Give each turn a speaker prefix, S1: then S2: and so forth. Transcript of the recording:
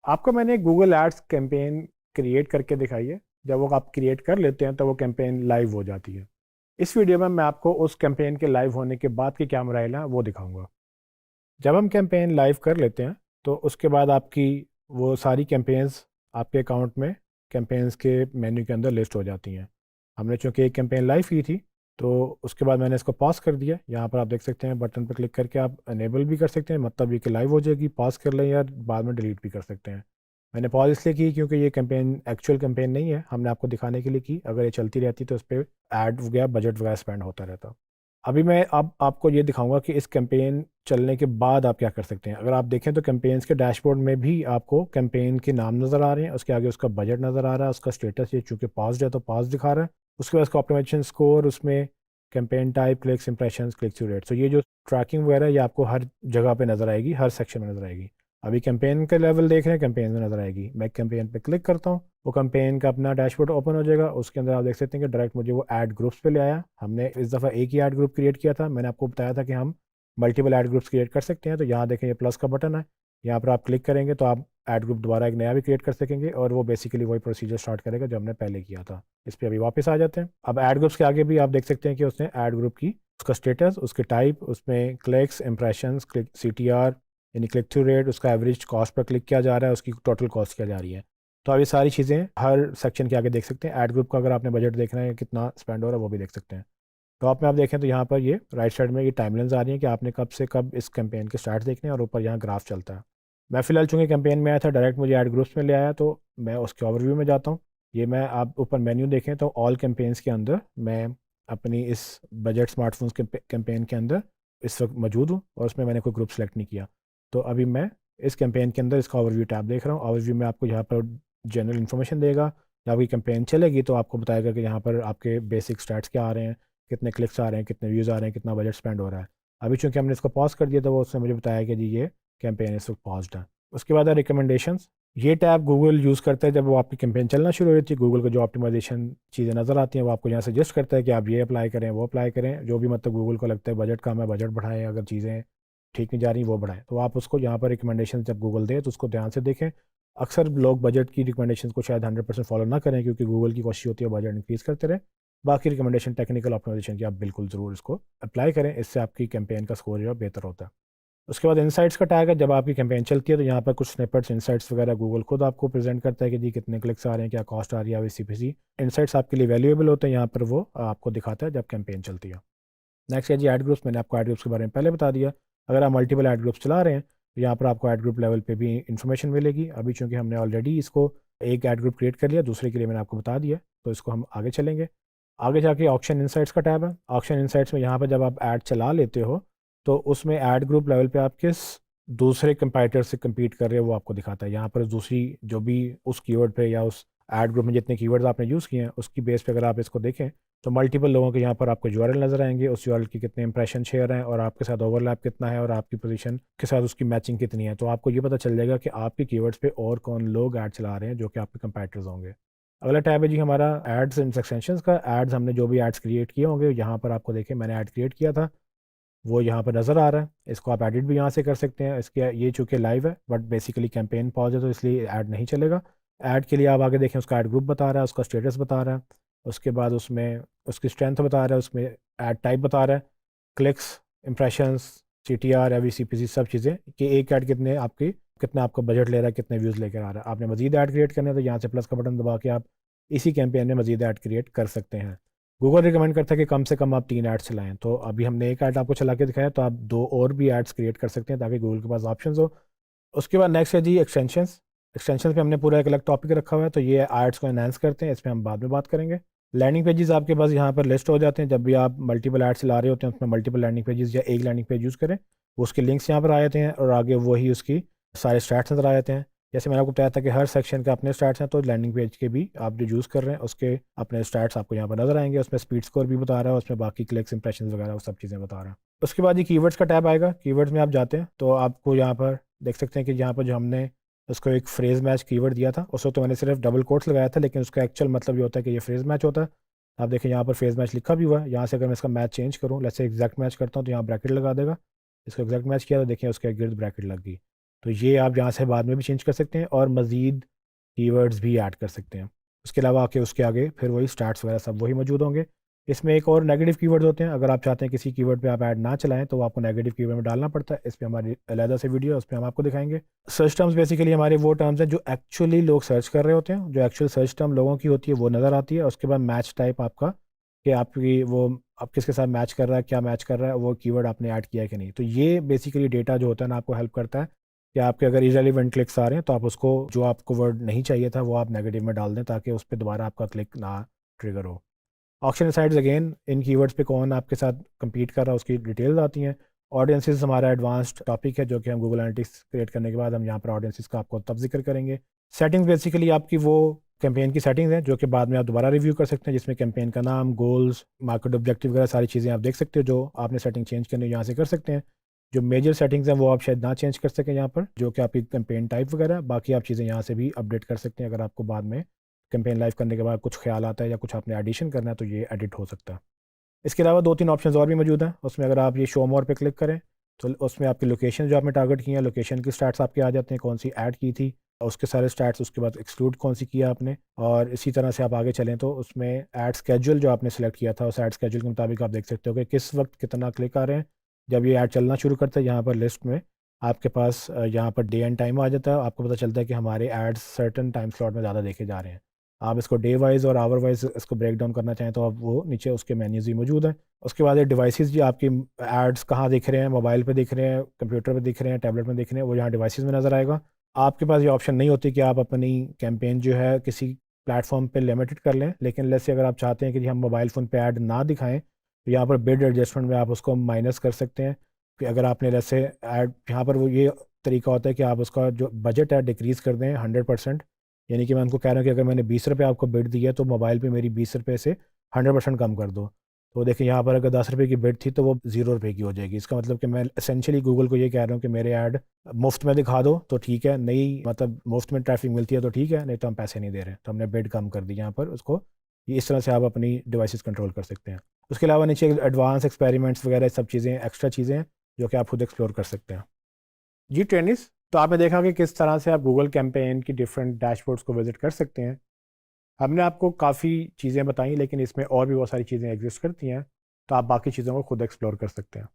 S1: आपको मैंने Google ads campaign create करके दिखाई है। जब वो आप क्रिएट कर लेते हैं तो वो कैंपेन लाइव हो जाती है। इस वीडियो में मैं आपको उस कैंपेन के लाइव होने के बाद की क्या मराइल है वो दिखाऊंगा। जब हम कैंपेन लाइव कर लेते हैं तो उसके बाद आपकी वो सारी कैंपेन्स आपके अकाउंट में कैंपेन्स के मेन्यू के अंदर लिस्ट हो जाती हैं। हमने चूंकि एक कैंपेन लाइव की थी तो उसके बाद मैंने इसको पॉज कर दिया। यहाँ पर आप देख सकते हैं बटन पर क्लिक करके आप अनेबल भी कर सकते हैं, मतलब ये कि लाइव हो जाएगी। पॉज कर लें या बाद में डिलीट भी कर सकते हैं। मैंने पॉज इसलिए की क्योंकि ये कैंपेन एक्चुअल कैंपेन नहीं है, हमने आपको दिखाने के लिए की। अगर ये चलती रहती तो उस पर ऐड वगैरह बजट वगैरह स्पेंड होता रहता। अभी मैं अब आपको ये दिखाऊंगा कि इस कैंपेन चलने के बाद आप क्या कर सकते हैं। अगर आप देखें तो कैंपेन्स के डैशबोर्ड में भी आपको कैंपेन के नाम नज़र आ रहे हैं, उसके आगे उसका बजट नज़र आ रहा है, उसका स्टेटस ये चूंकि पॉज्ड है तो पॉज दिखा रहा है। उसके बाद उसका ऑप्टिमाइजेशन स्कोर, उसमें campaign type, clicks, impressions, click through rate. तो ये जो ट्रैकिंग वगैरह ये आपको हर जगह पे नज़र आएगी, हर सेक्शन में नज़र आएगी। अभी कैंपेन का लेवल देख रहे हैं, कैंपेन में नज़र आएगी। मैं कैंपेन पे क्लिक करता हूँ, वो कैंपेन का अपना डैशबोर्ड ओपन हो जाएगा। उसके अंदर आप देख सकते हैं कि डायरेक्ट मुझे वो ऐड ग्रुप्स पे ले आया। हमने इस दफ़ा एक ही ऐड ग्रुप क्रिएट किया था। मैंने आपको बताया था कि हम मल्टीपल ऐड ग्रुप्स क्रिएट कर सकते हैं। तो यहाँ देखें, ये प्लस का बटन है, यहाँ पर आप क्लिक करेंगे तो आप ऐड ग्रुप दोबारा एक नया भी क्रिएट कर सकेंगे और वो बेसिकली वही प्रोसीजर स्टार्ट करेगा जो हमने पहले किया था। इस पर अभी वापस आ जाते हैं। अब ऐड ग्रुप्स के आगे भी आप देख सकते हैं कि उसने ऐड ग्रुप की उसका स्टेटस, उसके टाइप, उसमें क्लिक्स, इंप्रेशंस, क्लिक CTR यानी क्लिक थ्रू रेट, उसका एवरेज कॉस्ट पर क्लिक किया जा रहा है, उसकी टोटल कॉस्ट क्या जा रही है। तो आप ये सारी चीज़ें हर सेक्शन के आगे देख सकते हैं। ऐड ग्रुप का अगर आपने बजट देखना है कितना स्पेंड हो रहा है वो भी देख सकते हैं। टॉप में आप देखें तो यहाँ पर ये राइट साइड में ये टाइमलाइंस आ रही है कि आपने कब से कब इस कैंपेन के स्टार्ट देखने हैं, और ऊपर यहाँ ग्राफ चलता है। मैं फिलहाल चूंकि कैंपेन में आया था, डायरेक्ट मुझे ऐड ग्रुप्स में ले आया तो मैं उसके ओवरव्यू में जाता हूँ। ये मैं आप ऊपर मेन्यू देखें तो ऑल कैंपेन्स के अंदर मैं अपनी इस बजट स्मार्टफोन्स के कैंपेन के अंदर इस वक्त मौजूद हूँ और उसमें मैंने कोई ग्रुप सेलेक्ट नहीं किया। तो अभी मैं इस कैंपेन के अंदर इसका ओवरव्यू टैब देख रहा हूँ। ओवरव्यू में आपको यहाँ पर जनरल इन्फॉर्मेशन देगा। जब आपकी कैंपेन चलेगी तो आपको बताएगा कि यहाँ पर आपके बेसिक स्टैट्स क्या आ रहे हैं, कितने क्लिक्स आ रहे हैं, कितने व्यूज़ आ रहे हैं, कितना बजट स्पेंड हो रहा है। अभी चूंकि हमने इसको पॉज कर दिया तो वो उसने मुझे बताया कि जी ये कैंपेन इस वक्त पॉज्ड है। उसके बाद है रिकमेंडेशंस। ये टैब गूगल यूज़ करता है जब वो आपकी कैंपेन चलना शुरू हो जाती है। गूगल को जो ऑप्टिमाइजेशन चीज़ें नज़र आती हैं वो आपको यहाँ सजेस्ट करता है कि आप ये अप्लाई करें, वो अप्लाई करें, जो भी मतलब गूगल को लगता है बजट कम है, बजट बढ़ाएं, अगर चीज़ें ठीक नहीं जा रही वो बढ़ाएं। तो आप उसको यहाँ पर रिकमेंडेशन जब गूगल दे तो उसको ध्यान से देखें। अक्सर लोग बजट की रिकमेंडेशन को शायद 100% फॉलो ना करें क्योंकि गूगल की कोशिश होती है बजट इंक्रीज़ करते रहे। बाकी रिकमेंडेशन टेक्निकल ऑप्टिमाइजेशन की आप बिल्कुल ज़रूर इसको अप्लाई करें, इससे आपकी कैंपेन का स्कोर जो है बेहतर होता है। उसके बाद इनसाइट्स का टैग है। जब आपकी कैंपेन चलती है तो यहाँ पर कुछ स्निपेट्स, इनसाइट्स वगैरह गूगल खुद आपको प्रेजेंट करता है कि जी कितने क्लिक्स आ रहे हैं, क्या कॉस्ट आ रही है। CPC इनसाइट्स आपके लिए वैल्यूएबल होते हैं, यहाँ पर वो आपको दिखाता है जब कैंपेन चलती है। नेक्स्ट है जी ऐड ग्रुप्स। मैंने आपको ऐड ग्रुप्स के बारे में पहले बता दिया। अगर आप मल्टीपल ऐड ग्रुप्स चला रहे हैं तो यहाँ पर आपको ऐड ग्रुप लेवल पे भी इंफॉर्मेशन मिलेगी। अभी चूंकि हमने ऑलरेडी इसको एक ऐड ग्रुप क्रिएट कर लिया, दूसरे के लिए मैंने आपको बता दिया, तो इसको हम आगे चलेंगे। आगे जाके ऑक्शन इनसाइट्स का टैब है। ऑक्शन इनसाइट्स में यहाँ पर जब आप ऐड चला लेते हो तो उसमें ऐड ग्रुप लेवल पे आप किस दूसरे कंपाइटर से compete कर रहे हो वो आपको दिखाता है। यहाँ पर दूसरी जो भी उस कीवर्ड पे या उस ऐड ग्रुप में जितने कीवर्ड्स आपने यूज़ किए हैं उसकी बेस पे अगर आप इसको देखें तो मल्टीपल लोगों के यहाँ पर आपको यूआरएल नजर आएंगे। उस यूआरएल की कितने इंप्रेशन शेयर हैं और आपके साथ ओवरलैप कितना है और आपकी पोजीशन के साथ उसकी मैचिंग कितनी है। तो आपको ये पता चल जाएगा कि आपके कीवर्ड्स पे और कौन लोग ऐड चला रहे हैं जो कि आपके कंपैटिटर्स होंगे। अगला टैब है जी हमारा एड्स एंड एक्सटेंशंस का। एड्स हमने जो भी एड्स क्रिएट किए होंगे यहाँ पर आपको देखें, मैंने ऐड क्रिएट किया था वो यहाँ पर नज़र आ रहा है। इसको आप एडिट भी यहाँ से कर सकते हैं। इसके ये चूँकि लाइव है बट बेसिकली कैंपेन पॉज है तो इसलिए ऐड नहीं चलेगा। ऐड के लिए आप आगे देखें, उसका ऐड ग्रुप बता रहा है, उसका स्टेटस बता रहा है, उसके बाद उसमें उसकी स्ट्रेंथ बता रहा है, उसमें ऐड टाइप बता रहा है, क्लिक्स, इंप्रेशंस, CTR, CPC, सब चीज़ें कि एक ऐड कितना आपका बजट ले रहा है, कितने व्यूज़ लेकर आ रहा है। आपने मजीद ऐड क्रिएट करना है तो यहाँ से प्लस का बटन दबा के आप इसी कैंपेन में मजीद ऐड क्रिएट कर सकते हैं। गूगल रिकमेंड करता है कि कम से कम आप 3 ऐड्स चलाएं। तो अभी हमने एक ऐड आपको चला के दिखाया, तो आप 2 और भी ऐड्स क्रिएट कर सकते हैं ताकि गूगल के पास ऑप्शन हो। उसके बाद नेक्स्ट है जी एक्सटेंशंस। एक्सटेंशंस पे हमने पूरा एक अलग टॉपिक रखा हुआ है, तो ये एड्स को एनहांस करते हैं, इस पर हम बाद में बात करेंगे। लैंडिंग पेजेस आपके पास यहाँ पर लिस्ट हो जाते हैं। जब भी आप मल्टीपल ऐड चला रहे होते हैं उसमें मल्टीपल लैंडिंग पेजेस या एक लैंडिंग पेज यूज़ करें, वो उसके लिंक्स यहाँ पर आ जाते हैं और आगे वही उसकी सारे स्टैट्स नजर आ जाते हैं। जैसे मैंने आपको बताया था कि हर सेक्शन के अपने स्टैट्स हैं, तो लैंडिंग पेज के भी आप जो यूज़ कर रहे हैं उसके अपने स्टैट्स आपको यहाँ पर नजर आएंगे। उसमें स्पीड स्कोर भी बता रहा है, उसमें बाकी क्लिक्स, इंप्रेशन वगैरह वो सब चीज़ें बता रहा है। उसके बाद ये कीवर्ड्स का टैब आएगा। कीवर्ड्स में आप जाते हैं तो आपको यहाँ पर देख सकते हैं कि यहाँ पर जो हमने उसको एक फ्रेज मैच कीवर्ड दिया था उसको तो मैंने सिर्फ डबल कोट्स लगाया था, लेकिन उसका एक्चुअल मतलब ये होता है कि ये फ्रेज मैच होता है। आप देखें यहाँ पर फ्रेज मैच लिखा भी हुआ है। यहाँ से अगर मैं इसका मैच चेंज करूँ, जैसे एग्जैक्ट मैच करता हूँ तो यहाँ ब्रैकेट लगा देगा। इसको एग्जैक्ट मैच किया तो देखिए उसके गिर्द ब्रैकेट लग गई। तो ये आप यहाँ से बाद में भी चेंज कर सकते हैं और मज़ीद कीवर्ड्स भी ऐड कर सकते हैं। उसके अलावा आके उसके आगे फिर वही स्टार्ट्स वगैरह सब वही मौजूद होंगे। इसमें एक और नेगेटिव कीवर्ड्स होते हैं, अगर आप चाहते हैं किसी कीवर्ड पे आप ऐड ना चलाएं तो आपको नेगेटिव कीवर्ड में डालना पड़ता है। इस पर हमारी अलहदा से वीडियो है, उस पर हम आपको दिखाएंगे। सर्च टर्म्स बेसिकली हमारे वो टर्म्स हैं जो एक्चुअली लोग सर्च कर रहे होते हैं, जो एक्चुअल सर्च टर्म लोगों की होती है वो नज़र आती है। उसके बाद मैच टाइप आपका, कि आपकी वो आप किसके साथ मैच कर रहा है, क्या मैच कर रहा है, वो कीवर्ड आपने ऐड किया है कि नहीं। तो ये बेसिकली डेटा जो होता है ना आपको हेल्प करता है कि आपके अगर इरेलीवेंट क्लिक्स आ रहे हैं तो आप उसको, जो आपको वर्ड नहीं चाहिए था वो आप नेगेटिव में डाल दें ताकि उस पर दोबारा आपका क्लिक ना ट्रिगर हो। ऑक्शन साइट्स अगेन, इन कीवर्ड्स पे कौन आपके साथ compete कर रहा है उसकी डिटेल्स आती हैं। ऑडियंसेस हमारा एडवांस्ड टॉपिक है जो कि हम गूगल एनालिटिक्स क्रिएट करने के बाद हम यहाँ पर ऑडियंसेस का आपको तब जिक्र करेंगे। सेटिंग्स बेसिकली आपकी वो कैंपेन की सेटिंग्स हैं जो कि बाद में आप दोबारा रिव्यू कर सकते हैं, जिसमें कैंपेन का नाम, गोल्स, मार्केट ऑब्जेक्टिव वगैरह सारी चीज़ें आप देख सकते हो। जो आपने सेटिंग चेंज करनी है यहाँ से कर सकते हैं। जो मेजर सेटिंग्स हैं वो आप शायद ना चेंज कर सकें यहाँ पर, जो कि आपकी कैंपेन टाइप वगैरह, बाकी आप चीज़ें यहाँ से भी अपडेट कर सकते हैं। अगर आपको बाद में कैंपेन लाइव करने के बाद कुछ ख्याल आता है या कुछ आपने एडिशन करना है तो ये एडिट हो सकता है। इसके अलावा 2-3 ऑप्शंस और भी मौजूद हैं। उसमें अगर आप ये शो मोर पे क्लिक करें तो उसमें आपकी लोकेशन जो आपने टारगेट की है, लोकेशन की स्टैट्स आपके आ जाते हैं, कौन सी ऐड की थी उसके सारे स्टैट्स, उसके बाद एक्सक्लूड कौन सी किया आपने। और इसी तरह से आप आगे चलें तो उसमें ऐड स्केड्यूल जो आपने सेलेक्ट किया था, उस ऐड स्केड्यूल के मुताबिक आप देख सकते हो कि किस वक्त कितना क्लिक आ रहे हैं। जब ये ऐड चलना शुरू करता है यहाँ पर लिस्ट में आपके पास यहाँ पर डे एंड टाइम आ जाता है, आपको पता चलता है कि हमारे एड्स सर्टन टाइम स्लॉट में ज़्यादा देखे जा रहे हैं। आप इसको डे वाइज और आवर वाइज इसको ब्रेक डाउन करना चाहें तो आप वो नीचे उसके मेन्यूज भी मौजूद हैं। उसके बाद ये डिवाइसेस जी आपकी एड्स कहाँ दिख रहे हैं, मोबाइल पे दिख रहे हैं, कंप्यूटर पे दिख रहे हैं, टैबलेट में दिख रहे हैं, वो यहाँ डिवाइसेस में नज़र आएगा। आपके पास ये ऑप्शन नहीं होती कि आप अपनी कैंपेन जो है किसी प्लेटफॉर्म पे लिमिटेड कर लें, लेकिन लेट्स से अगर आप चाहते हैं कि जी हम मोबाइल फ़ोन पे ऐड ना दिखाएं तो यहाँ पर बिड एडजस्टमेंट में आप उसको माइनस कर सकते हैं। कि अगर आपने लेट्स से ऐड यहाँ पर वो ये तरीका होता है कि आप उसका जो बजट है डिक्रीज़ कर दें 100%। यानी कि मैं उनको कह रहा हूँ कि अगर मैंने 20 रुपये आपको बिड दी है तो मोबाइल पे मेरी 20 रुपये से 100% कम कर दो। तो देखिए यहाँ पर अगर 10 रुपये की बिड थी तो वो 0 रुपये की हो जाएगी। इसका मतलब कि मैं एसेंशियली गूगल को ये कह रहा हूँ कि मेरे ऐड मुफ्त में दिखा दो तो ठीक है, नहीं मतलब मुफ्त में ट्रैफिक मिलती है तो ठीक है, नहीं तो हम पैसे नहीं दे रहे, तो हमने बिड कम कर दी यहाँ पर उसको। ये इस तरह से आप अपनी डिवाइसेस कंट्रोल कर सकते हैं। उसके अलावा नीचे एडवांस एक्सपेरिमेंट्स वगैरह सब चीज़ें, एक्स्ट्रा चीज़ें हैं जो कि आप खुद एक्सप्लोर कर सकते हैं। जी टेनिस, तो आपने देखा कि किस तरह से आप गूगल कैंपेन की डिफरेंट डैशबोर्ड्स को विजिट कर सकते हैं। हमने आपको काफ़ी चीज़ें बताई लेकिन इसमें और भी बहुत सारी चीज़ें एग्जिस्ट करती हैं, तो आप बाकी चीज़ों को खुद एक्सप्लोर कर सकते हैं।